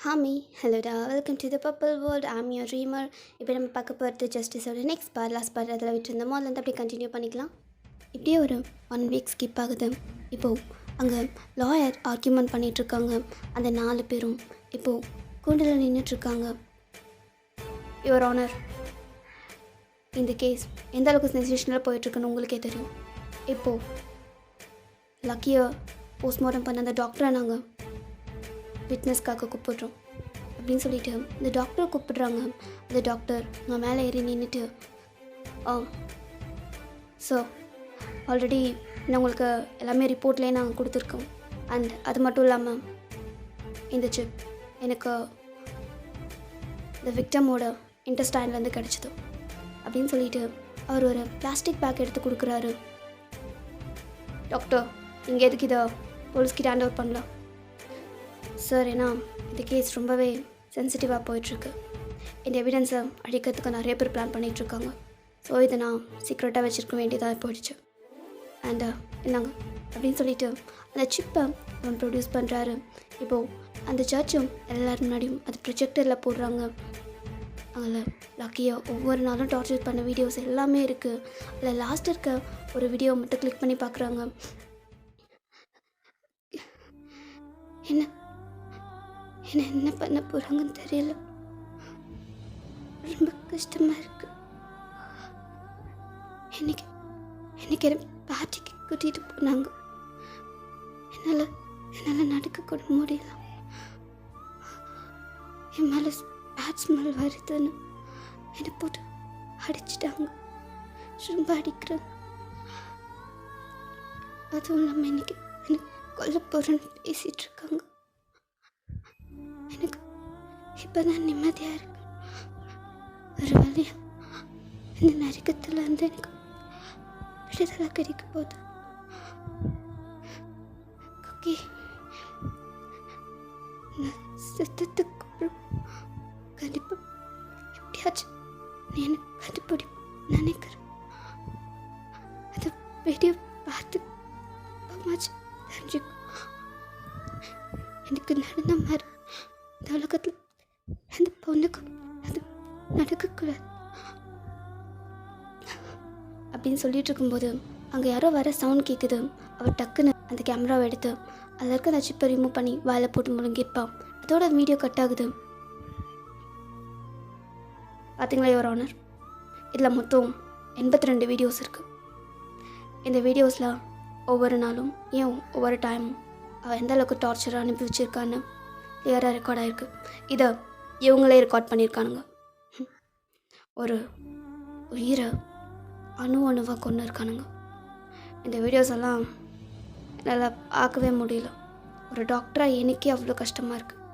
ஹாமி ஹலோடா welcome to the purple world I'm your dreamer. இப்போ நம்ம பார்க்க போகிறது ஜஸ்டிஸோட நெக்ஸ்ட் பார்ட் லாஸ்ட் பார்ட் அதில் விட்டுருந்தோமோ அதில் அப்படியே கண்டினியூ பண்ணிக்கலாம். இப்படியே ஒரு 1 வீக் ஸ்கிப் ஆகுது. இப்போது அங்கே லாயர் ஆர்கியூமெண்ட் பண்ணிகிட்ருக்காங்க. அந்த 4 பேரும் இப்போது கூண்டில் நின்றுட்டுருக்காங்க. யுவர் ஆனர், இந்த கேஸ் எந்த அளவுக்கு சென்சேஷனில் போயிட்டுருக்குன்னு உங்களுக்கே தெரியும். இப்போது லக்கியை போஸ்ட்மார்ட்டம் பண்ண அந்த டாக்டரை நாங்கள் விட்னஸ்க்காக கூப்பிடுறோம் அப்படின்னு சொல்லிட்டு இந்த டாக்டரை கூப்பிடுறாங்க. அந்த டாக்டர் நான் மேலே ஏறி நின்றுட்டு ஸோ ஆல்ரெடி நான் உங்களுக்கு எல்லாமே ரிப்போர்ட்லேயே நாங்கள் கொடுத்துருக்கோம். அண்ட் அது மட்டும் இல்லாமல் இந்த சிப் எனக்கு இந்த விக்டமோட இன்டெஸ்டைன்லேருந்து கிடச்சிது அப்படின்னு சொல்லிட்டு அவர் ஒரு பிளாஸ்டிக் பேக் எடுத்து கொடுக்குறாரு. டாக்டர், நீங்கள் எதுக்கு இதை போலீஸ்கிட்ட ஹேண்ட் ஓவர் பண்ணலாம் சார்? ஏன்னா இந்த கேஸ் ரொம்பவே சென்சிட்டிவாக போயிட்டுருக்கு. இந்த எவிடன்ஸை அழிக்கிறதுக்கு நிறைய பேர் பிளான் பண்ணிகிட்ருக்காங்க. ஸோ இதை நான் சீக்ரெட்டாக வச்சுருக்க வேண்டியதாக போயிடுச்சு. அண்ட் என்னங்க அப்படின்னு சொல்லிட்டு அந்த சிப்பை அவன் ப்ரொடியூஸ் பண்ணுறாரு. இப்போது அந்த ஜட்ஜும் எல்லோரும் முன்னாடியும் அது ப்ரொஜெக்டரில் போடுறாங்க. அதில் லக்கியாக ஒவ்வொரு நாளும் டார்ச்சர் பண்ண வீடியோஸ் எல்லாமே இருக்குது. அதில் லாஸ்ட் இருக்க ஒரு வீடியோ மட்டும் கிளிக் பண்ணி பார்க்குறாங்க. என்ன என்ன என்ன பண்ண போகிறாங்கன்னு தெரியல. ரொம்ப கஷ்டமாக இருக்குது. இன்னைக்கு என்ன பார்ட்டிக்கு கூட்டிகிட்டு போனாங்க. என்னால் நடக்கக்கூட முடியல. என் மேலே பேட் ஸ்மெல் வருதுன்னு என்னை போட்டு அடிச்சிட்டாங்க. ரொம்ப அடிக்கிறாங்க. அதுவும் இல்லாமல் இன்னைக்கு எனக்கு கொல்ல போகிறேன்னு பேசிகிட்டு இருக்காங்க. எனக்கு இப்போ தான் நிம்மதியாக இருக்கு. ஒரு வழியாக இந்த நரக்கத்தில் இருந்து எனக்கு விடுதலை கிடைக்க போகுது. குக்கி, நான் செத்ததுக்கு அப்புறம் கண்டிப்பாக எப்படியாச்சும் நீ எனக்கு கண்டுபிடி நினைக்கிறேன். அந்த வீடியோ பார்த்து தெரிஞ்சுக்கும். எனக்கு நடந்த மாதிரி இந்த உலகத்தில் அந்த பொண்ணுக்கும் அது நடக்கக்கூடாது அப்படின்னு சொல்லிட்டு இருக்கும்போது அங்கே யாரோ வர சவுண்ட் கேட்குது. அவள் டக்குன்னு அந்த கேமராவை எடுத்து அதில் இருக்க அந்த சிப்பை ரிமூவ் பண்ணி வாயில் போட்டு முழுங்கிருப்பான். அதோட வீடியோ கட் ஆகுது. பார்த்தீங்களா யுவர் ஆனர், இதில் மொத்தம் 82 வீடியோஸ் இருக்குது. இந்த வீடியோஸில் ஒவ்வொரு நாளும் ஏன் ஒவ்வொரு டைமும் அவள் எந்த அளவுக்கு டார்ச்சராக அனுப்பி வச்சுருக்கான்னு கிளியராக ரெக்கார்ட் ஆகிருக்கு. இதை இவங்களே ரெக்கார்ட் பண்ணியிருக்கானுங்க. ஒரு உயிரை அணுவாக கொண்டு இருக்கானுங்க. இந்த வீடியோஸ் எல்லாம் என்னால் பார்க்கவே முடியல. ஒரு டாக்டராக எனக்கே அவ்வளோ கஷ்டமாக இருக்குது.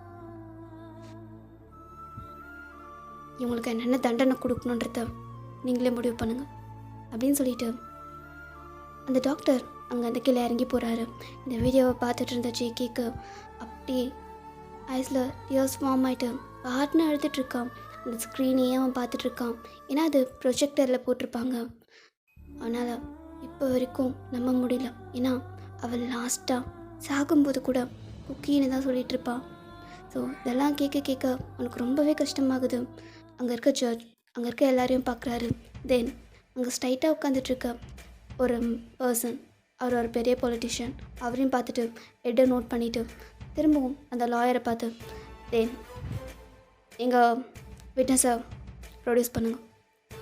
இவங்களுக்கு என்னென்ன தண்டனை கொடுக்கணுன்றத நீங்களே முடிவு பண்ணுங்கள் அப்படின்னு சொல்லிட்டு அந்த டாக்டர் அங்கே அந்த கீழே இறங்கி போகிறாரு. இந்த வீடியோவை பார்த்துட்டு இருந்த ஜேகேக்கு அப்படி ஐஸில் டியர்ஸ் ஃபார்ம் ஆகிட்டு பாட்னு அழுதுட்ருக்கான். அந்த ஸ்க்ரீனையே அவன் பார்த்துட்ருக்கான். ஏன்னா அது ப்ரொஜெக்டரில் போட்டிருப்பாங்க. அதனால் இப்போ வரைக்கும் நம்ப முடியல. ஏன்னா அவள் லாஸ்ட்டாக சாகும்போது கூட குக்கின்னு தான் சொல்லிகிட்ருப்பான். ஸோ இதெல்லாம் கேட்க அவனுக்கு ரொம்பவே கஷ்டமாகுது. அங்கே இருக்க ஜட்ஜ் அங்கே இருக்க எல்லாரையும் பார்க்குறாரு. தென் அங்கே ஸ்ட்ரைட்டாக உட்காந்துட்ருக்க ஒரு பர்சன், அவர் ஒரு பெரிய பொலிட்டிஷியன், அவரையும் பார்த்துட்டு ஹெட்டை நோட் பண்ணிவிட்டு திரும்பவும் அந்த லாயரை பார்த்து தென் எங்கள் விட்னஸை ப்ரொடியூஸ் பண்ணுங்க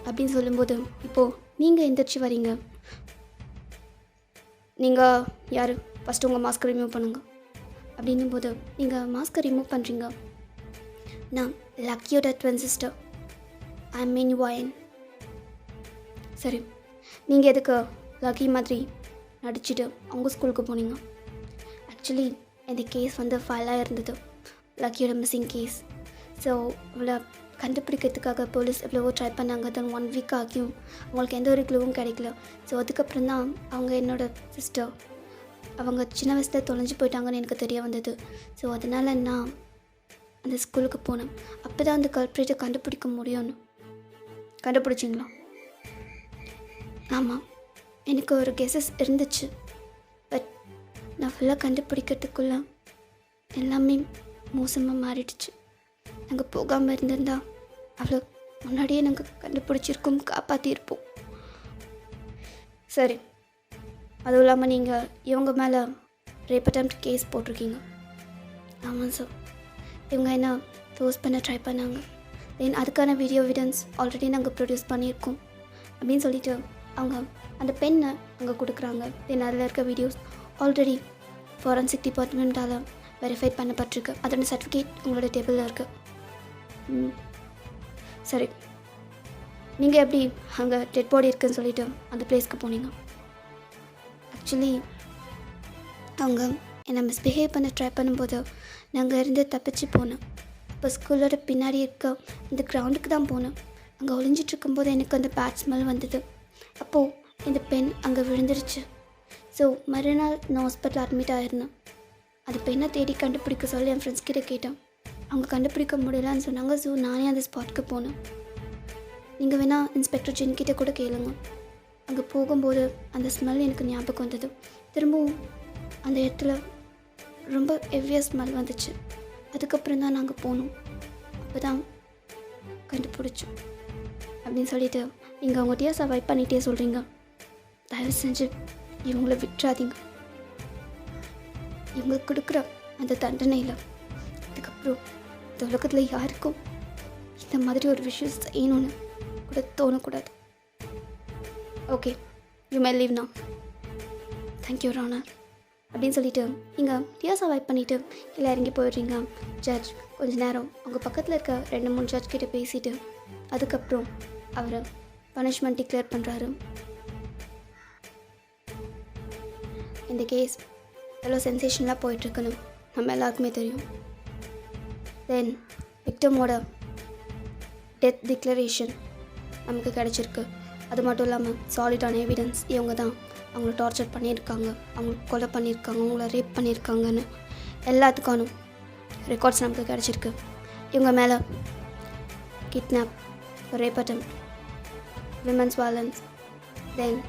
அப்படின்னு சொல்லும்போது இப்போது நீங்கள் எந்திரிச்சு வரீங்க. நீங்கள் யார்? ஃபஸ்ட்டு உங்கள் மாஸ்க்கை ரிமூவ் பண்ணுங்க அப்படின்னும் போது நீங்கள் மாஸ்க்கை ரிமூவ் பண்ணுறீங்க. நான் லக்கியோட ட்வின் சிஸ்டர், ஐ மீன் வாயன். சரி, நீங்கள் எதுக்கு லக்கி மாதிரி நடிச்சுட்டு அவங்க ஸ்கூலுக்கு போனீங்க? ஆக்சுவலி இந்த கேஸ் ஃபைலாக இருந்தது, லக்கியோட மிஸ்ஸிங் கேஸ். ஸோ அவளை கண்டுபிடிக்கிறதுக்காக போலீஸ் எவ்வளவோ ட்ரை பண்ணாங்க. தென் 1 வீக் ஆகியும் அவங்களுக்கு எந்த ஒரு க்ளூவும் கிடைக்கல. ஸோ அதுக்கப்புறம் தான் அவங்க என்னோட சிஸ்டர் அவங்க சின்ன வயசில் தொலைஞ்சு போயிட்டாங்கன்னு எனக்கு தெரிய வந்தது. ஸோ அதனால் நான் அந்த ஸ்கூலுக்கு போனேன். அப்போ தான் அந்த கல்ப்ரேட்டை கண்டுபிடிக்க முடியும்னு. கண்டுபிடிச்சிங்களா? ஆமாம், எனக்கு ஒரு கெஸஸ் இருந்துச்சு. பட் நான் ஃபுல்லாக கண்டுபிடிக்கிறதுக்குள்ள எல்லாமே மோசமாக மாறிடுச்சு. நாங்கள் போகாமல் இருந்திருந்தா அவ்வளோ முன்னாடியே நாங்கள் கண்டுபிடிச்சிருக்கோம், காப்பாற்றிருப்போம். சரி, அதுவும் இல்லாமல் நீங்கள் இவங்க மேலே ரேப் அட்டெம்ப்ட் கேஸ் போட்டிருக்கீங்க. ஆமாம் சார். இவங்க என்ன ஃபோர்ஸ் பண்ண ட்ரை பண்ணாங்க. தென் அதுக்கான வீடியோ எவிடன்ஸ் ஆல்ரெடி நாங்கள் ப்ரொடியூஸ் பண்ணியிருக்கோம் அப்படின்னு சொல்லிட்டு அவங்க அந்த பெண்ணை அங்கே கொடுக்குறாங்க. தென் அதில் இருக்க வீடியோஸ் ஆல்ரெடி ஃபாரன்சிக் டிபார்ட்மெண்ட்டால் வெரிஃபை பண்ணப்பட்டிருக்கு. அதோட சர்டிஃபிகேட் உங்களோட டேபிளில் இருக்குது. சரி, நீங்கள் எப்படி அங்கே டெட் பாடி இருக்குதுன்னு சொல்லிட்டு அந்த பிளேஸ்க்கு போனீங்க? ஆக்சுவலி அவங்க என்னை மிஸ்பிஹேவ் பண்ண ட்ரை பண்ணும்போது நாங்கள் இருந்து தப்பிச்சு போனோம். இப்போ ஸ்கூலோட பின்னாடி இருக்க இந்த கிரவுண்டுக்கு தான் போனோம். அங்கே ஒளிஞ்சிட்ருக்கும்போது எனக்கு அந்த பேட் ஸ்மெல் வந்தது. அப்போது இந்த பெண் அங்கே விழுந்துருச்சு. ஸோ மறுநாள் நான் ஹாஸ்பிட்டல் அட்மிட் ஆகிருந்தேன். அந்த பெண்ணை தேடி கண்டுபிடிக்க சொல்லி என் ஃப்ரெண்ட்ஸ் கிட்டே கேட்டேன். அவங்க கண்டுபிடிக்க முடியலன்னு சொன்னாங்க. ஸோ நானே அந்த ஸ்பாட்க்கு போனேன். நீங்கள் வேணால் இன்ஸ்பெக்டர் ஜென்கிட்ட கூட கேளுங்க. அங்கே போகும்போது அந்த ஸ்மெல் எனக்கு ஞாபகம் வந்தது. திரும்பவும் அந்த இடத்துல ரொம்ப ஹெவியாக ஸ்மெல் வந்துச்சு. அதுக்கப்புறம் தான் நாங்கள் போனோம். அப்போ தான் கண்டுபிடிச்சோம் அப்படின்னு சொல்லிவிட்டு நீங்கள் அவங்க டிஎஸ் அவாய்ட் பண்ணிகிட்டே சொல்கிறீங்க. தயவு செஞ்சு இவங்கள விட்டுறாதீங்க. இவங்க கொடுக்குற அந்த தண்டனையில் அதுக்கப்புறம் இந்த உலகத்தில் யாருக்கும் இந்த மாதிரி ஒரு விஷயம் செய்யணும்னு கூட தோணக்கூடாது. Okay, you may leave now. Thank you ரானர் அப்படின்னு சொல்லிவிட்டு நீங்கள் டிஎஸ் அவாய்ட் பண்ணிவிட்டு கீழே இறங்கி போயிடுறீங்க. ஜட்ஜ் கொஞ்ச நேரம் உங்கள் பக்கத்தில் இருக்க 2-3 ஜட்ஜ் கிட்டே பேசிவிட்டு அதுக்கப்புறம் அவரை பனிஷ்மெண்ட் டிக்ளேர் பண்ணுறாரு. இந்த கேஸ் எவ்வளோ சென்சேஷனலாக போயிட்டுருக்குன்னு நம்ம எல்லாருக்குமே தெரியும். தென் விக்டமோட டெத் டிக்ளரேஷன் நமக்கு கிடச்சிருக்கு. அது மட்டும் இல்லாமல் சாலிடான எவிடன்ஸ் இவங்க தான் அவங்கள டார்ச்சர் பண்ணியிருக்காங்க, அவங்கள கொலை பண்ணியிருக்காங்க, அவங்கள ரேப் பண்ணியிருக்காங்கன்னு எல்லாத்துக்கான ரெக்கார்ட்ஸ் நமக்கு கிடச்சிருக்கு. இவங்க மேலே kidnap, rape attempt, women's violence, then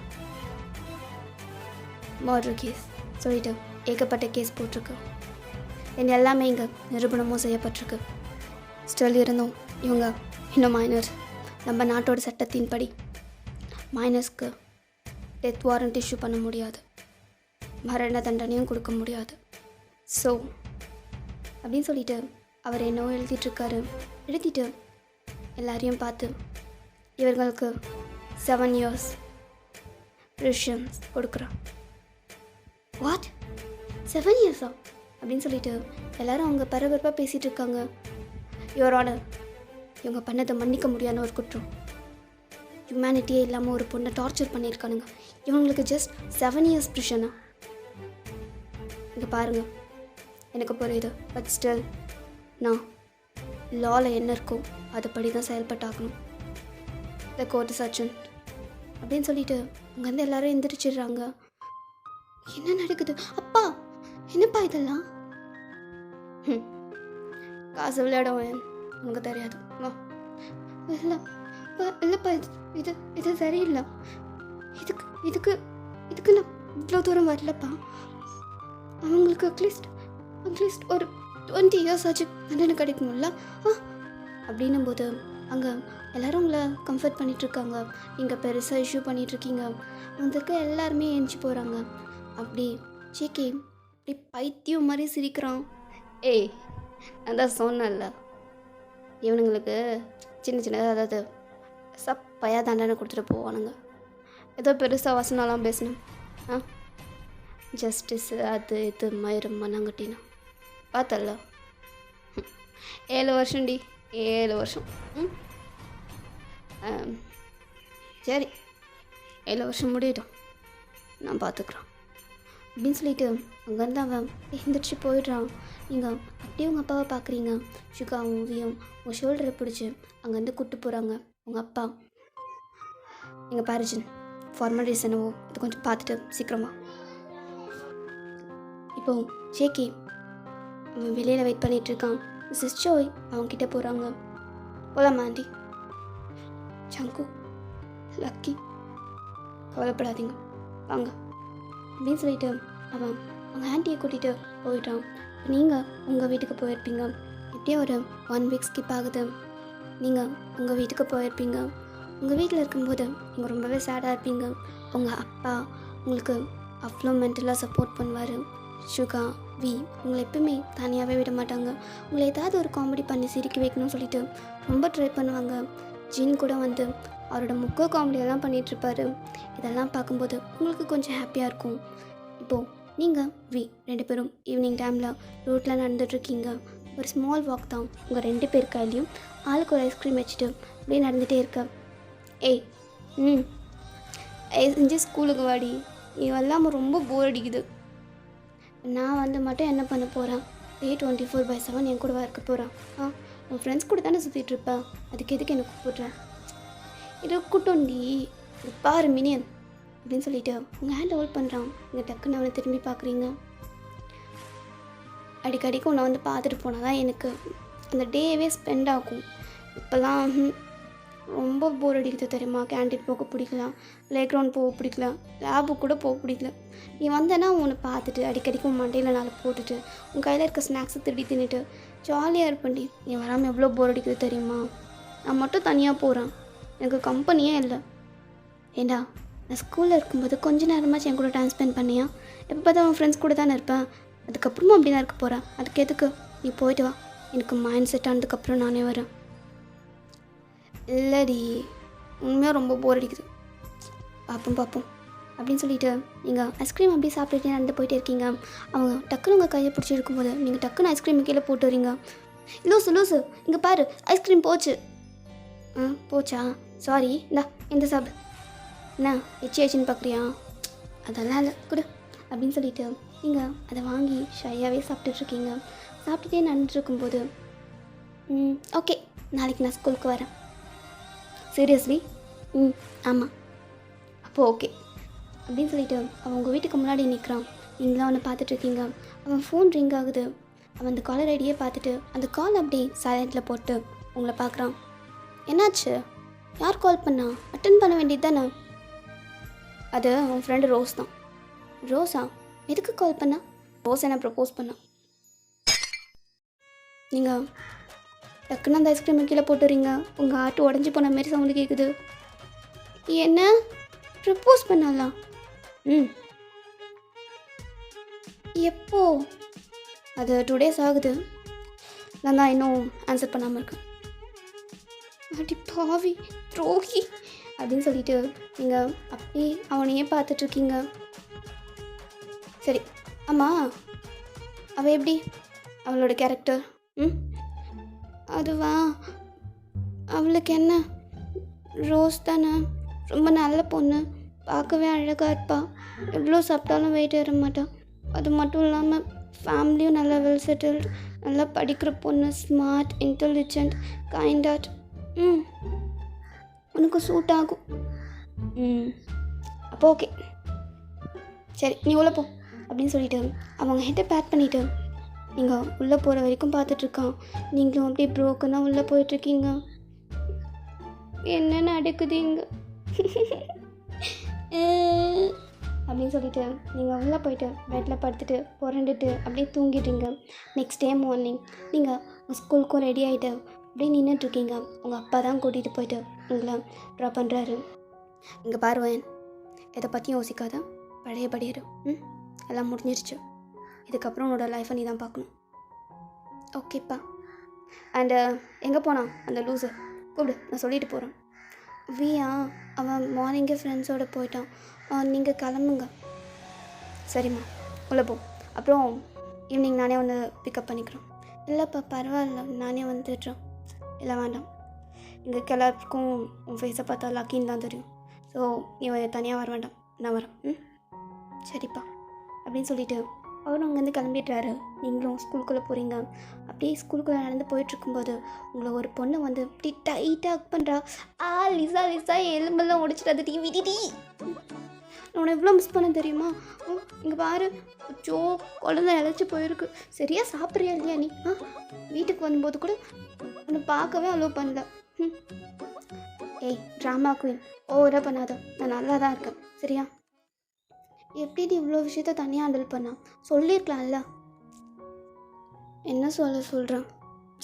murder case சொல்லிட்டு ஏகப்பட்ட கேஸ் போட்டிருக்கு. தென் எல்லாமே இங்கே நிரூபணமும் செய்யப்பட்டிருக்கு. ஸ்டில் இருந்தும் இவங்க இன்னும் மைனர். நம்ம நாட்டோட சட்டத்தின்படி மைனர்ஸ்க்கு டெத் வாரண்ட் இஷ்யூ பண்ண முடியாது, மரண தண்டனையும் கொடுக்க முடியாது. ஸோ அப்படின்னு சொல்லிட்டு அவர் என்னவோ எழுதிட்டுருக்காரு. எழுதிட்டு எல்லாரையும் பார்த்து இவர்களுக்கு 7 years ப்ரிஷன்ஸ் கொடுக்குறான். வாட், 7 years அப்படின்னு சொல்லிட்டு எல்லோரும் அவங்க பரபரப்பாக பேசிகிட்டு இருக்காங்க. யுவர் ஆனர், இவங்க பண்ணதை மன்னிக்க முடியாத ஒரு குற்றம். ஹியூமனிட்டியே இல்லாமல் ஒரு பொண்ணை டார்ச்சர் பண்ணியிருக்கானுங்க. இவங்களுக்கு ஜஸ்ட் 7 years ப்ரிஷனா? இங்கே பாருங்கள், எனக்கு புரியுது. பட் ஸ்டில் நான் லாவில் என்ன இருக்கோ அதுபடி தான் செயல்பட்டாகணும். த கோர்ட் இஸ் அர்ஜென்ட் அப்படின்னு சொல்லிட்டு அங்கே வந்து எல்லோரும் எந்திரிச்சிடுறாங்க. என்ன நடக்குது? அப்பா, என்னப்பா இதெல்லாம்? காசு விளையாடுவேன், உனக்கு தெரியாது. வா. இல்லைப்பா, இது இது சரியில்லை. இதுக்கு நான் இவ்வளோ தூரம் வரலப்பா. அவங்களுக்கு அட்லீஸ்ட் ஒரு 20 years ஆச்சு தண்டனை கிடைக்கும்ல அப்படின்னும் போது அங்கே எல்லோரும் உங்களை கம்ஃபர்ட் பண்ணிகிட்ருக்காங்க. நீங்கள் பெருசாக இஷ்யூ பண்ணிகிட்ருக்கீங்க. அங்கே இருக்க எல்லாருமே எழுந்துச்சி போகிறாங்க. அப்படி ஜேகே அப்படி பைத்தியம் மாதிரி சிரிக்கிறான். ஏய், நான் தான் சொன்னேன்ல, இவனுங்களுக்கு சின்ன அதாவது சப்பையாக தண்டனை கொடுத்துட்டு போவானுங்க. ஏதோ பெருசாக வசனம்லாம் பேசணும். ஜஸ்டிஸ் அது இது மயிரம் மண்ணாங்கட்டினா பார்த்தல. 7 வருஷம்டி, 7 வருஷம். சரி, 7 வருஷம் முடியட்டும், நான் பார்த்துக்குறான் அப்படின்னு சொல்லிட்டு அங்கேருந்து அவன் எழுந்திரிச்சு போயிடுறான். நீங்கள் அப்படியே உங்கள் அப்பாவை பார்க்குறீங்க. சுகாவும் ஊவியும் உங்கள் ஷோல்டரை பிடிச்சி அங்கேருந்து கூப்பிட்டு போகிறாங்க. உங்கள் அப்பா, எங்கள் பாரிஜன் ஃபார்மல் ரீசனவோ இது கொஞ்சம் பார்த்துட்டு சீக்கிரமா. இப்போ ஜேகே அவன் வெளியில் வெயிட் பண்ணிகிட்ருக்கான். மிஸ்ஸஸ் ஜோய் அவங்கக்கிட்ட போகிறாங்க. போகலாமா ஆண்டி? சங்கு, லக்கி, கவலைப்படாதீங்க வாங்க அப்படின்னு சொல்லிட்டு அவன் அவங்க ஆண்டியை கூட்டிகிட்டு போயிட்டான். நீங்கள் உங்கள் வீட்டுக்கு போயிருப்பீங்க. எப்படியும் ஒரு 1 வீக் ஸ்கிப் ஆகுது. நீங்கள் உங்கள் வீட்டுக்கு போயிருப்பீங்க. உங்கள் வீட்டில் இருக்கும்போது நீங்கள் ரொம்பவே சேடாக இருப்பீங்க. உங்கள் அப்பா உங்களுக்கு அவ்வளோ மென்டலாக சப்போர்ட் பண்ணுவார். சுகா, வி உங்களை எப்பவுமே தனியாகவே விட மாட்டாங்க. உங்களை ஏதாவது ஒரு காமெடி பண்ணி சிரிக்க வைக்கணும்னு சொல்லிட்டு ரொம்ப ட்ரை பண்ணுவாங்க. ஜின் கூட வந்து அவரோட முக்க காமெடியெல்லாம் பண்ணிகிட்ருப்பாரு. இதெல்லாம் பார்க்கும்போது உங்களுக்கு கொஞ்சம் ஹாப்பியாக இருக்கும். இப்போது நீங்கள் வி 2 பேரும் ஈவினிங் டைமில் ரோட்டில் நடந்துகிட்ருக்கீங்க. ஒரு ஸ்மால் வாக் தான். உங்கள் 2 பேர் கையிலையும் ஆளுக்கு ஒரு ஐஸ்கிரீம் வச்சுட்டு அப்படியே நடந்துகிட்டே இருக்க. ஏய் செஞ்சு ஸ்கூலுக்கு வாடி, இவெல்லாம் ரொம்ப போர் அடிக்குது. நான் வந்து மட்டும் என்ன பண்ண போகிறேன்? 24/7 என் கூடவா இருக்க போகிறேன்? உன் ஃப்ரெண்ட்ஸ் கூட தானே சுற்றிட்டு இருப்பேன், அதுக்கு எதுக்கு எனக்கு கூப்பிட்றேன்? இருக்கட்டும்டி, இது பாரு மினியன் அப்படின்னு சொல்லிட்டு உங்கள் ஹேண்ட் ஹோல்ட் பண்ணுறான். நீங்கள் டக்குன்னு அவனை திரும்பி பார்க்குறீங்க. அடிக்கடிக்கு உன்னை வந்து பார்த்துட்டு போனால் தான் எனக்கு அந்த டேவே ஸ்பெண்ட் ஆகும். இப்போல்லாம் ரொம்ப போர் அடிக்குது தெரியுமா? கேண்டீன் போக பிடிக்கல, ப்ளே கிரவுண்ட் போக பிடிக்கல, லேபுக்கு கூட போக பிடிக்கல. நீ வந்தேன்னா உன்னை பார்த்துட்டு அடிக்கடிக்கு உன் மண்டையில் நாளை போட்டுட்டு உன் கையில் இருக்க ஸ்நாக்ஸை திருடி தின்னுட்டு ஜாலியாக இருப்பேன்டி. நீ வராமல் எவ்வளோ போர் அடிக்குது தெரியுமா? நான் மட்டும் தனியாக போகிறேன், எனக்கு கம்பெனியே இல்லை. ஏண்டா, நான் ஸ்கூலில் இருக்கும்போது கொஞ்ச நேரமாச்சு என் கூட டைம் ஸ்பெண்ட் பண்ணியா? எப்போ பார்த்தா உன் ஃப்ரெண்ட்ஸ் கூட தானே இருப்பேன். அதுக்கப்புறமா அப்படி தான் இருக்க போகிறேன். அதுக்கு எதுக்கு? நீ போயிட்டு வா, எனக்கு மைண்ட் செட் ஆனதுக்கப்புறம் நானே வரேன். இல்லைடி, உண்மையாக ரொம்ப போர் அடிக்குது. பார்ப்போம் அப்படின்னு சொல்லிட்டு நீங்கள் ஐஸ்கிரீம் அப்படியே சாப்பிட்டுட்டே நடந்து போயிட்டே இருக்கீங்க. அவங்க டக்குன்னு உங்கள் கையை பிடிச்சி இருக்கும்போது நீங்கள் டக்குன்னு ஐஸ்கிரீம் கீழே போட்டு வரீங்க. லூசு இங்கே பாரு, ஐஸ்கிரீம் போச்சு. போச்சா? சாரி, இந்தா இந்த சாப்பிடு. என்ன எச்சின்னு பார்க்குறியா? அதெல்லாம் இல்லை, கொடு அப்படின்னு சொல்லிட்டு நீங்கள் அதை வாங்கி ஷையாகவே சாப்பிட்டுட்ருக்கீங்க. சாப்பிட்டுட்டே நடந்துட்டுருக்கும்போது ஓகே, நாளைக்கு நான் ஸ்கூலுக்கு வரேன். சீரியஸ்லி? ஆமாம். அப்போது ஓகே அப்படின்னு சொல்லிட்டு அவன் உங்கள் வீட்டுக்கு முன்னாடி நிற்கிறான். நீங்களாம் அவனை பார்த்துட்ருக்கீங்க. அவன் ஃபோன் ரிங் ஆகுது. அவன் அந்த காலர் ஐடியே பார்த்துட்டு அந்த கால் அப்படியே சைலண்ட்டில் போட்டு உங்களை பார்க்குறான். என்னாச்சு? யார் கால் பண்ணா? அட்டன் பண்ண வேண்டியது தானே? அது அவன் ஃப்ரெண்டு ரோஸ் தான். ரோஸா? எதுக்கு கால் பண்ணா? ரோஸ் என்ன ப்ரப்போஸ் பண்ணா. நீங்கள் டக்குன்னு அந்த ஐஸ்கிரீமை கீழே போட்டுறீங்க. உங்கள் ஆட்டு உடஞ்சி போன மாரி சவுண்டு கேட்குது. என்ன ப்ரப்போஸ் பண்ணலாம்? எப்போ? அது 2 days ஆகுது. நான் தான் இன்னும் ஆன்சர் பண்ணாமல் இருக்கேன். அடி பாவி துரோகி அப்படின்னு சொல்லிட்டு நீங்கள் அப்படியே அவனையே பார்த்துட்ருக்கீங்க. சரி, ஆமாம், அவள் எப்படி? அவளோட கேரக்டர்? அதுவா, அவளுக்கு என்ன, ரோஸ் தானே, ரொம்ப நல்ல பொண்ணு, பார்க்கவே அழகாக இருப்பா, எவ்வளோ சாப்பிட்டாலும் வெயிட் ஏற மாட்டான். அது மட்டும் இல்லாமல் ஃபேமிலியும் நல்லா வெல் செட்டில்டு, நல்லா படிக்கிற பொண்ணு, ஸ்மார்ட், இன்டெலிஜென்ட், கைண்ட் ஹார்ட். உனக்கு சூட் ஆகும். அப்போ ஓகே, சரி நீ உள்ளே போ அப்படின்னு சொல்லிட்டு அவங்க ஹெட்டை பேக் பண்ணிவிட்டு நீங்கள் உள்ளே போகிற வரைக்கும் பார்த்துட்ருக்கான். நீங்களும் அப்படியே ப்ரோக்கனாக உள்ளே போயிட்டுருக்கீங்க. என்ன நடக்குது இங்கே அப்படின்னு சொல்லிட்டு நீங்கள் உள்ளே போயிட்டு பெட்டில் படுத்துட்டு புரண்டுட்டு அப்படியே தூங்கிடுறீங்க. நெக்ஸ்ட் டே மார்னிங் நீங்கள் ஸ்கூலுக்கும் ரெடி ஆகிட்டு அப்படியே நின்றுட்டுருக்கீங்க. உங்கள் அப்பா தான் கூட்டிகிட்டு போயிட்டு உங்களை ட்ராப் பண்ணுறாரு. இங்கே பாருவேன், எதை பற்றியும் யோசிக்காத, பழையபடி இரு. எல்லாம் முடிஞ்சிருச்சு. இதுக்கப்புறம் உன்னோட லைஃப்பை நீ தான் பார்க்கணும். ஓகேப்பா. அண்டு எங்கே போனான் அந்த லூஸு? கூப்பிடு, நான் சொல்லிட்டு போகிறேன். வியா, அவன் மார்னிங்கே ஃப்ரெண்ட்ஸோடு போயிட்டான். நீங்கள் கிளம்புங்க. சரிம்மா, உள்ளே போ. அப்புறம் ஈவினிங் நானே வந்து பிக்கப் பண்ணிக்கிறேன். இல்லைப்பா பரவாயில்ல, நானே வந்துடுறேன். இல்லை வேண்டாம், இங்கே எல்லாருக்கும் உன் ஃபேஸை பார்த்தா லக்கின்னு தான் தெரியும். ஸோ நீ தனியாக வர வேண்டாம், நான் வரேன். சரிப்பா அப்படின்னு சொல்லிவிட்டு அவரும் அங்கேருந்து கிளம்பிடுறாரு. நீங்களும் ஸ்கூலுக்குள்ளே போகிறீங்க. அப்படியே ஸ்கூலுக்குள்ளே நடந்து போயிட்டுருக்கும்போது உங்களை ஒரு பொண்ணு வந்து இப்படி டைட்டாக ஹக் பண்ணுறா. லிசா எலும்பெல்லாம் உடைச்சிட்டு டீ விடி. நான் எவ்வளோ மிஸ் பண்ண தெரியுமா? இங்கே பாரு, ஜோ குழந்தை இழைச்சி போயிருக்கு. சரியாக சாப்பிட்றியா இல்லையா நீ? வீட்டுக்கு வரும்போது கூட உன்னை பார்க்கவே அலோவ் பண்ணல. ஏய் ட்ராமா குயின், ஓவராக பண்ணாத. நான் நல்லா தான் இருக்கேன், சரியா? எப்படி இவ்வளோ விஷயத்த தனியாக ஹேண்டில் பண்ணா? சொல்லியிருக்கலாம்ல. என்ன சொல்கிறேன்,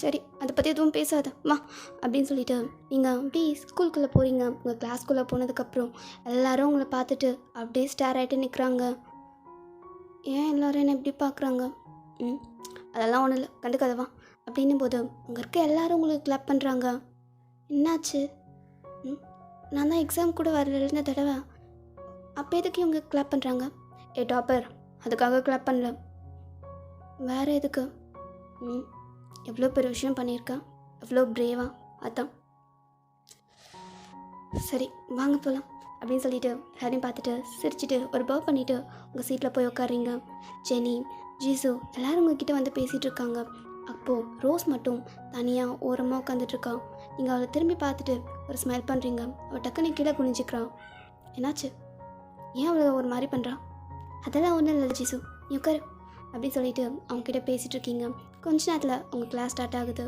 சரி அதை பற்றி எதுவும் பேசாதம்மா அப்படின்னு சொல்லிட்டு நீங்கள் அப்படியே ஸ்கூலுக்குள்ளே போகிறீங்க. உங்கள் கிளாஸ்க்குள்ளே போனதுக்கப்புறம் எல்லோரும் உங்களை பார்த்துட்டு அப்படியே ஸ்டேர் ஆகிட்டு நிற்கிறாங்க. ஏன் எல்லோரும் என்ன இப்படி பார்க்குறாங்க? அதெல்லாம் ஒன்றும் இல்லை, கண்டுக்காதவா அப்படின்னும் போது அங்கே இருக்க எல்லோரும் உங்களுக்கு கிளாப் பண்ணுறாங்க. என்னாச்சு? நான் தான் எக்ஸாம் கூட வரல தடவை, அப்போ எதுக்கு இவங்க கிளாப் பண்ணுறாங்க? ஏ டாப்பர், அதுக்காக கிளாப் பண்ணல, வேறு எதுக்கு? எவ்வளோ பெரிய விஷயம் பண்ணியிருக்கா, எவ்வளோ பிரேவா, அதான். சரி வாங்க போகலாம் அப்படின்னு சொல்லிட்டு எல்லாரையும் பார்த்துட்டு சிரிச்சுட்டு ஒரு பர்வ் பண்ணிவிட்டு உங்கள் சீட்டில் போய் உட்காருங்க. ஜெனி, ஜீசு எல்லோரும் உங்ககிட்ட வந்து பேசிகிட்டு இருக்காங்க. அப்போது ரோஸ் மட்டும் தனியாக ஓரமாக உட்காந்துட்ருக்கா. நீங்கள் அவளை திரும்பி பார்த்துட்டு ஒரு ஸ்மைல் பண்ணுறீங்க. அவள் டக்குன்னு கீழே குனிஞ்சிக்கிறான். என்னாச்சு? ஏன் அவளை ஒரு மாதிரி பண்ணுறா? அதெல்லாம் ஒன்றும் இல்லை ஜீசு, நீ உட்காரு அப்படின்னு சொல்லிட்டு அவங்கக்கிட்ட பேசிகிட்டு இருக்கீங்க. கொஞ்ச நேரத்தில் உங்கள் கிளாஸ் ஸ்டார்ட் ஆகுது.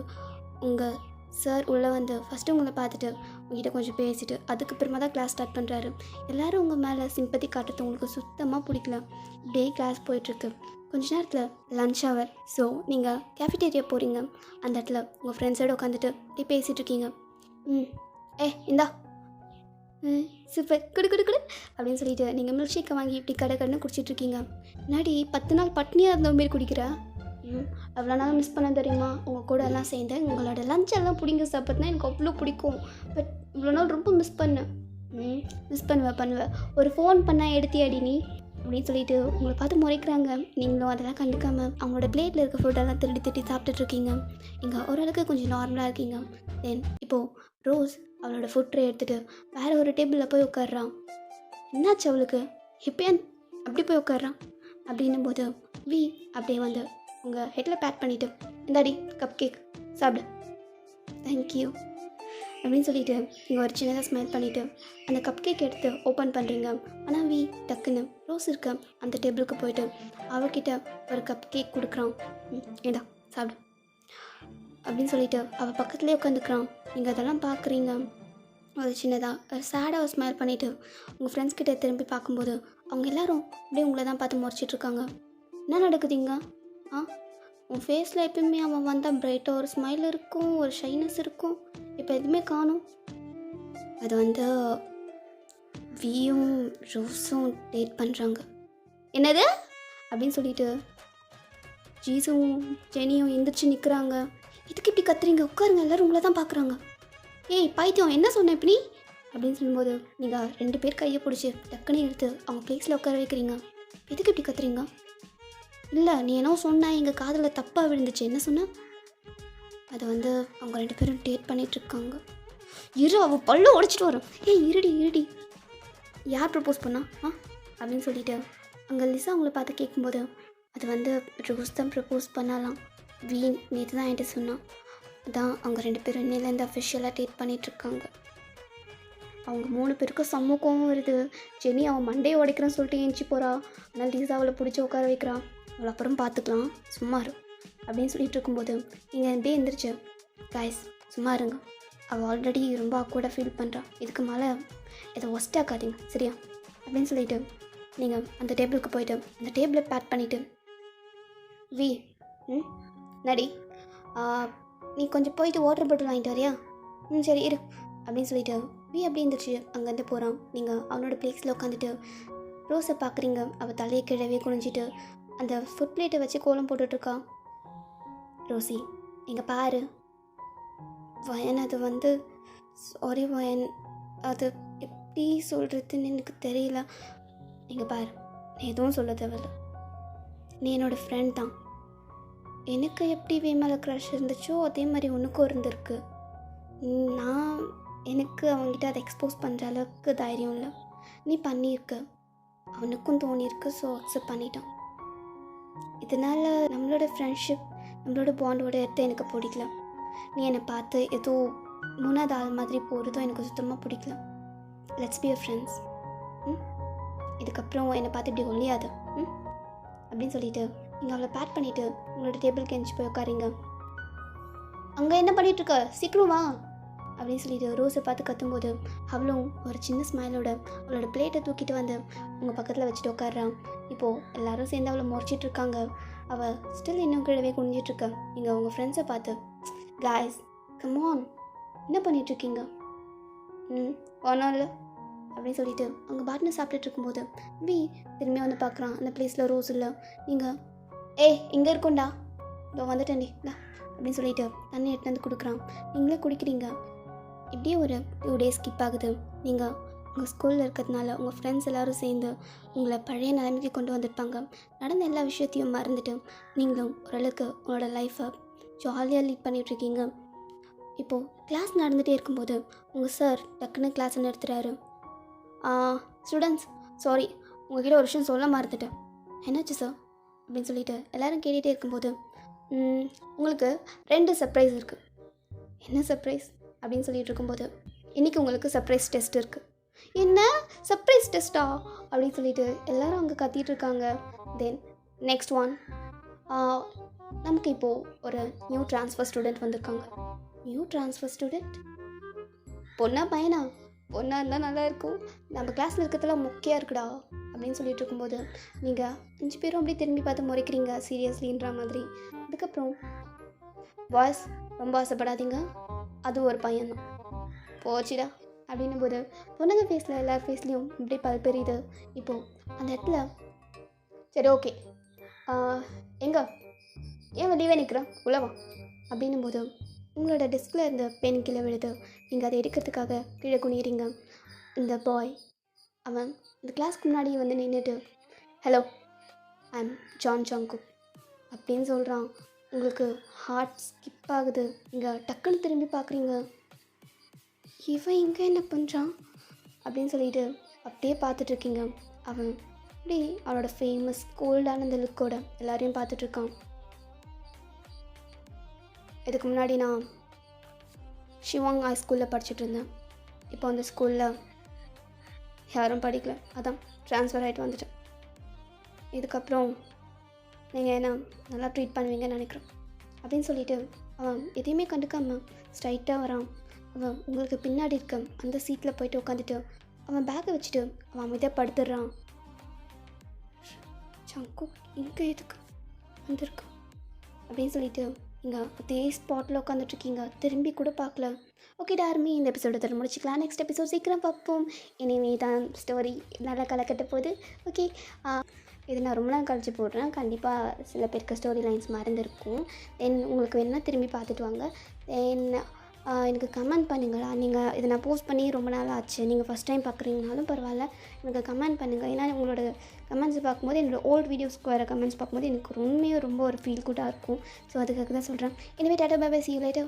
உங்கள் சார் உள்ளே வந்து ஃபஸ்ட்டு உங்களை பார்த்துட்டு உங்ககிட்ட கொஞ்சம் பேசிட்டு அதுக்கப்புறமா தான் கிளாஸ் ஸ்டார்ட் பண்ணுறாரு. எல்லோரும் உங்கள் மேலே சிம்பத்தி காட்டுறது உங்களுக்கு சுத்தமாக பிடிக்கல. இப்படியே கிளாஸ் போயிட்டுருக்கு. கொஞ்ச நேரத்தில் லன்ச் ஹவர். ஸோ நீங்கள் கேஃபிடேரியா போகிறீங்க. அந்த இடத்துல உங்கள் ஃப்ரெண்ட்ஸோடு உட்காந்துட்டு இப்படி பேசிகிட்டு இருக்கீங்க. இந்தா சூப்பர், குடு குடு குடு அப்படின்னு சொல்லிட்டு நீங்கள் மில்க் ஷேக்கை வாங்கி இப்படி கடை கடைன்னு குடிச்சிட்ருக்கீங்க. முன்னாடி 10 நாள் பட்னியாக இருந்த மாரி குடிக்கிறா. அவ்வளோ நாள் மிஸ் பண்ண தெரியுமா? உங்கள் கூட எல்லாம் சேர்ந்து உங்களோட லஞ்ச் எல்லாம் பிடிங்க சாப்பிட்னா எனக்கு அவ்வளோ பிடிக்கும். பட் இவ்வளோ நாள் ரொம்ப மிஸ் பண்ணேன். மிஸ் பண்ணுவேன். ஒரு ஃபோன் பண்ணால் எடுத்தியாடி நீ அப்படின்னு சொல்லிட்டு உங்களை பார்த்து முறைக்கிறாங்க. நீங்களும் அதெல்லாம் கண்டுக்காமல் அவங்களோட பிளேட்டில் இருக்க ஃபுட்டெல்லாம் திருடி சாப்பிட்டுட்ருக்கீங்க. இங்கே ஓரளவுக்கு கொஞ்சம் நார்மலாக இருக்கீங்க. தென் இப்போது ரோஸ் அவளோட ஃபுட் ட்ரே எடுத்துகிட்டு வேறு ஒரு டேபிளில் போய் உட்காடுறான். என்னாச்சு அவளுக்கு? இப்போ அப்படி போய் உட்காடுறான் அப்படின்னும் போது அப்படியே வந்து உங்கள் ஹெட்டில் பேக் பண்ணிவிட்டு இந்தாடி கப் கேக் சாப்பிடு, தேங்க்யூ அப்படின்னு சொல்லிவிட்டு நீங்கள் ஒரு சின்னதாக ஸ்மைல் பண்ணிவிட்டு அந்த கப் கேக் எடுத்து ஓப்பன் பண்ணுறீங்க. ஆனால் டக்குன்னு ரோஸ் இருக்க அந்த டேபிளுக்கு போயிட்டு அவகிட்ட ஒரு கப் கேக் கொடுக்குறான். ஏதா சாப்பிடு அப்படின்னு சொல்லிவிட்டு அவள் பக்கத்துலேயே உட்காந்துக்கிறான். நீங்கள் அதெல்லாம் பார்க்குறீங்க. ஒரு சின்னதாக ஒரு சேடாக ஸ்மைல் பண்ணிவிட்டு உங்கள் ஃப்ரெண்ட்ஸ் கிட்டே திரும்பி பார்க்கும்போது அவங்க எல்லோரும் அப்படியே உங்களை தான் பார்த்து முறைச்சிட்ருக்காங்க. என்ன நடக்குதுங்க? உன் ஃபேஸில் எப்பயுமே அவன் வந்தால் பிரைட்டாக ஒரு ஸ்மைல் இருக்கும், ஒரு ஷைனஸ் இருக்கும். இப்போ எதுவுமே காணும். அது வந்து வியும் ரோஸும் டேட் பண்ணுறாங்க. என்னது அப்படின்னு சொல்லிட்டு ஜீசுவும் ஜெனியும் எந்திரிச்சு நிற்கிறாங்க. இதுக்கு இப்படி கத்துறீங்க? உட்காருங்க, எல்லோரும் உங்களை தான் பார்க்குறாங்க. ஏய் பைத்தியம், என்ன சொன்ன இப்படி அப்படின்னு சொல்லும்போது நீங்கள் 2 பேர் கையை பிடிச்சி டக்குன்னு எடுத்து அவங்க பிளேஸில் உட்கார வைக்கிறீங்க. எதுக்கு இப்படி கத்துறீங்க? இல்லை, நீ என்ன சொன்ன, எங்கள் காதில் தப்பாக விழுந்துச்சு. என்ன சொன்ன? அது வந்து அவங்க 2 பேரும் டேட் பண்ணிகிட்ருக்காங்க. அவள் பல்ல உடைச்சிட்டு வரும். இருடி யார் ப்ரப்போஸ் பண்ணா அப்படின்னு சொல்லிட்டு அங்கே லிசா அவங்கள பார்த்து கேட்கும்போது அது வந்து ரோஸ் தான் ப்ரப்போஸ் பண்ணலாம். நேற்று தான் என்கிட்ட சொன்னான். அதான் அவங்க 2 பேரும் இன்னிலேருந்து அஃபிஷியலாக டேட் பண்ணிகிட்ருக்காங்க. அவங்க 3 பேருக்கும் சமூகமும் வருது. ஜெனி அவன் மண்டையை உடைக்கிறேன்னு சொல்லிட்டு ஏஞ்சி போகிறா. ஆனால் லீசா அவளை பிடிச்சி உட்கார வைக்கிறான். அவளை அப்புறம் பார்த்துக்கலாம், சும்மாரு அப்படின்னு சொல்லிட்டு இருக்கும்போது நீங்கள் அப்படியே எந்திரிச்சு கைஸ் சும்மா இருங்க, அவள் ஆல்ரெடி ரொம்ப அக்வர்டாக ஃபீல் பண்ணுறான், இதுக்கு மேலே இதை ஒஸ்ட்டாக்காதீங்க சரியா அப்படின்னு சொல்லிட்டு நீங்கள் அந்த டேபிளுக்கு போயிட்டு அந்த டேபிளை பேக் பண்ணிவிட்டு நடி நீ கொஞ்சம் போயிட்டு வாட்டர் பாட்டில் வாங்கிட்டு வரியா? சரி இரு அப்படின்னு சொல்லிட்டு அப்படியே இருந்துச்சு அங்கேருந்து போகிறான். நீங்கள் அவனோட பிளேஸில் உட்காந்துட்டு ரோஸை பார்க்குறீங்க. அவள் தலையை கிழவே குனிஞ்சிட்டு அந்த ஃபுட் பிளேட்டை வச்சு கோலம் போட்டுட்ருக்கா. ரோசி இங்கே பாரு வயன், அது வந்து சாரி வயன், அது எப்படி சொல்கிறதுன்னு எனக்கு தெரியல. இங்கே பாரு, நீ எதுவும் சொல்ல தேவையில்ல, நீ என்னோடய ஃப்ரெண்ட் தான். எனக்கு எப்படி மேலே க்ரஷ் இருந்துச்சோ அதே மாதிரி உனக்கும் இருந்திருக்கு. எனக்கு அவங்ககிட்ட அதை எக்ஸ்போஸ் பண்ணுற அளவுக்கு தைரியம் இல்லை. நீ பண்ணியிருக்க, அவனுக்கும் தோணியிருக்கு, ஸோ அக்செப்ட் பண்ணிட்டான். இதனால் நம்மளோட ஃப்ரெண்ட்ஷிப், நம்மளோட பாண்டோட இடத்த எனக்கு பிடிக்கல. நீ என்னை பார்த்து ஏதோ 3வது ஆள் மாதிரி போகிறதும் எனக்கு சுத்தமாக பிடிக்கல. Let's be your friends. இதுக்கப்புறம் என்னை பார்த்து இப்படி ஒழியாது அப்படின்னு சொல்லிட்டு நீங்கள் அவளை பேக் பண்ணிவிட்டு உங்களோட டேபிளுக்கு எந்திச்சு போய் உட்காரிங்க. அங்கே என்ன பண்ணிகிட்ருக்க, சீக்கிரம் வா அப்படின்னு சொல்லிட்டு ரோஸை பார்த்து கத்தும்போது அவளும் ஒரு சின்ன ஸ்மைலோட அவளோட பிளேட்டை தூக்கிட்டு வந்து உங்கள் பக்கத்தில் வச்சுட்டு உட்காடுறான். இப்போது எல்லோரும் சேர்ந்து அவளை முறைச்சிட்ருக்காங்க. அவள் ஸ்டில் இன்னும் கீழவே குனிஞ்சிட்ருக்கா. நீங்கள் உங்கள் ஃப்ரெண்ட்ஸை பார்த்து, காய்ஸ் கமான் என்ன பண்ணிகிட்ருக்கீங்க? ஒன்றும் இல்லை அப்படின்னு சொல்லிட்டு அவங்க பாட்னு சாப்பிட்டுட்டு இருக்கும்போது வி திரும்பி வந்து பார்க்குறான். அந்த பிளேஸில் ரோஸ் இல்லை. நீங்கள் இங்கே இருக்கும்டா, இதோ வந்துட்டேன்டி அப்படின்னு சொல்லிட்டு தண்ணி எடுத்து வந்து கொடுக்குறான். நீங்களே குடிக்கிறீங்க. இப்படியே ஒரு 2 days ஸ்கிப் ஆகுது. நீங்கள் உங்கள் ஸ்கூலில் இருக்கிறதுனால உங்கள் ஃப்ரெண்ட்ஸ் எல்லோரும் சேர்ந்து உங்களை பழைய நிலைமைக்கு கொண்டு வந்திருப்பாங்க. நடந்த எல்லா விஷயத்தையும் மறந்துட்டு நீங்களும் ஓரளவுக்கு உங்களோட லைஃப்பை ஜாலியாக லீட் பண்ணிகிட்ருக்கீங்க. இப்போது கிளாஸ் நடந்துகிட்டே இருக்கும்போது உங்கள் சார் டக்குன்னு கிளாஸை நிறுத்துறாரு. ஸ்டூடெண்ட்ஸ் சாரி, உங்கள்கிட்ட ஒரு விஷயம் சொல்ல மறந்துட்டேன். என்னாச்சு சார் அப்படின்னு சொல்லிட்டு எல்லோரும் கேட்டுகிட்டே இருக்கும்போது உங்களுக்கு 2 சர்ப்ரைஸ் இருக்குது. என்ன சர்ப்ரைஸ் அப்படின்னு சொல்லிட்டு இருக்கும்போது இன்றைக்கி உங்களுக்கு சர்ப்ரைஸ் டெஸ்ட் இருக்குது. என்ன சர்ப்ரைஸ் டெஸ்ட்டா அப்படின்னு சொல்லிட்டு எல்லோரும் அங்கே கத்திட்டு இருக்காங்க. தென் நெக்ஸ்ட் ஒன், நமக்கு இப்போது ஒரு நியூ ட்ரான்ஸ்ஃபர் ஸ்டூடெண்ட் வந்திருக்காங்க. New transfer student? பொண்ணா பையனா? பொண்ணாக இருந்தால் நல்லா இருக்கும். நம்ம கிளாஸில் இருக்கிறதுலாம் முக்கியம் இருக்குடா அப்படின்னு சொல்லிட்டு இருக்கும்போது நீங்கள் 5 பேரும் அப்படியே திரும்பி பார்த்து முறைக்கிறீங்க சீரியஸ்லின்ற மாதிரி. அதுக்கப்புறம் பாய்ஸ் ரொம்ப ஆசைப்படாதீங்க, அது ஒரு பையன்தான் போச்சுடா அப்படின்னும் போது பொண்ணுங்க ஃபேஸில் எல்லார் ஃபேஸ்லேயும் இப்படி பல்பெரியுது. இப்போது அந்த இடத்துல சரி ஓகே எங்கே ஏன் வெளியே நிற்கிறேன் உள்ளவா அப்படின்னும் போது உங்களோட டெஸ்கில் இருந்த பென் கீழே விழுது. நீங்கள் அதை எடுக்கிறதுக்காக கீழே குனிகிறீங்க. இந்த பாய் அவன் இந்த கிளாஸ்க்கு முன்னாடி வந்து நின்றுட்டு hello I am John Jungkook அப்படின்னு சொல்கிறான். உங்களுக்கு ஹார்ட் ஸ்கிப் ஆகுது. நீங்கள் டக்குன்னு திரும்பி பார்க்குறீங்க. இவன் இங்கே என்ன பண்ணுறான் அப்படின்னு சொல்லிட்டு அப்படியே பார்த்துட்ருக்கீங்க. அவன் அப்படி அவனோட ஃபேமஸ் கோல்டான இந்த லுக்கோட எல்லாரையும் பார்த்துட்ருக்கான். இதுக்கு முன்னாடி நான் ஷிவாங் ஹை ஸ்கூலில் படிச்சுட்டு இருந்தேன். இப்போ அந்த ஸ்கூலில் யாரும் படிக்கல, அதான் ட்ரான்ஸ்ஃபர் ஆகிட்டு வந்துட்டேன். இதுக்கப்புறம் நீங்கள் என்ன நல்லா ட்ரீட் பண்ணுவீங்கன்னு நினைக்கிறேன் அப்படின்னு சொல்லிட்டு அவன் எதையுமே கண்டுக்காமல் ஸ்ட்ரைட்டாக வரான். அவன் உங்களுக்கு பின்னாடி இருக்க அந்த சீட்டில் போய்ட்டு உட்காந்துட்டு அவன் பேக்கை வச்சுட்டு அவன் அமைதியாக படுத்துடுறான். ஜங்குக் இங்கே எதுக்கு வந்திருக்கான் அப்படின்னு சொல்லிட்டு இங்கே அதே ஸ்பாட்டில் உட்காந்துட்ருக்கீங்க. திரும்பி கூட பார்க்கல. ஓகே டார்மி, இந்த எபிசோட தர முடிச்சுக்கலாம். நெக்ஸ்ட் எபிசோட் சீக்கிரம் பார்ப்போம். இனிமே தான் ஸ்டோரி நல்லா கலக்கட்ட போகுது. ஓகே, இது நான் ரொம்ப நாள் கழிச்சு போடுறேன். கண்டிப்பாக சில பேருக்கு ஸ்டோரி லைன்ஸ் மறந்துருக்கும். தென் உங்களுக்கு வேணுன்னா திரும்பி பார்த்துட்டு வாங்க. தென் எனக்கு கமெண்ட் பண்ணுங்களா. நீங்கள் இதை நான் போஸ்ட் பண்ணி ரொம்ப நாள் ஆச்சு. நீங்கள் ஃபஸ்ட் டைம் பார்க்குறீங்கனாலும் பரவாயில்ல, எனக்கு கமெண்ட் பண்ணுங்கள். ஏன்னா உங்களோட கமெண்ட்ஸ் பார்க்கும்போது என்னோடய ஓல்டு வீடியோஸ்க்கு வர கமெண்ட்ஸ் பார்க்கும்போது எனக்கு ரொம்ப ஒரு ஃபீல் குட்டாக இருக்கும். ஸோ அதுக்காக தான் சொல்கிறேன். எனவே tata bye bye, see you later.